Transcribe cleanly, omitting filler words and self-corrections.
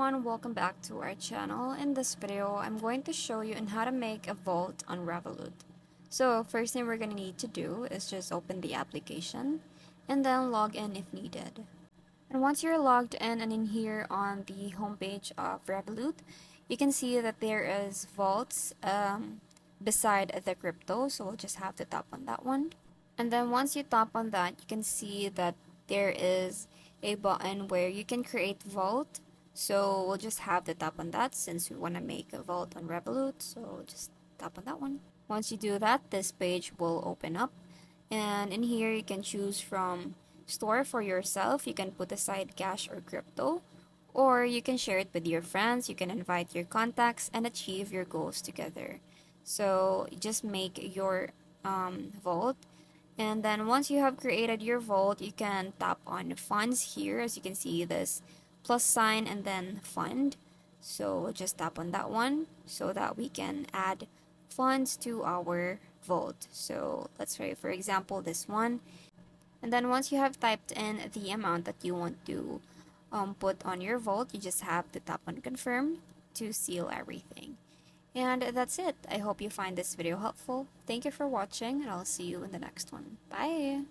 everyone, welcome back to our channel. In this video, I'm going to show you on how to make a vault on Revolut. So first thing we're going to need to do is just open the application and then log in if needed. And once you're logged in and in here on the homepage of Revolut, you can see that there is vaults beside the crypto, so we'll just have to tap on that one. And then once you tap on that, you can see that there is a button where you can create vault. So we'll just have to tap on that since we want to make a vault on Revolut. So just tap on that one. Once you do that, this page will open up. And in here, you can choose from store for yourself. You can put aside cash or crypto. Or you can share it with your friends. You can invite your contacts and achieve your goals together. So just make your vault. And then once you have created your vault, you can tap on funds here. As you can see, this plus sign and then fund. So we'll just tap on that one so that we can add funds to our vault. So let's try, for example, this one. And then once you have typed in the amount that you want to put on your vault, you just have to tap on confirm to seal everything. And that's it. I hope you find this video helpful. Thank you for watching, and I'll see you in the next one. Bye!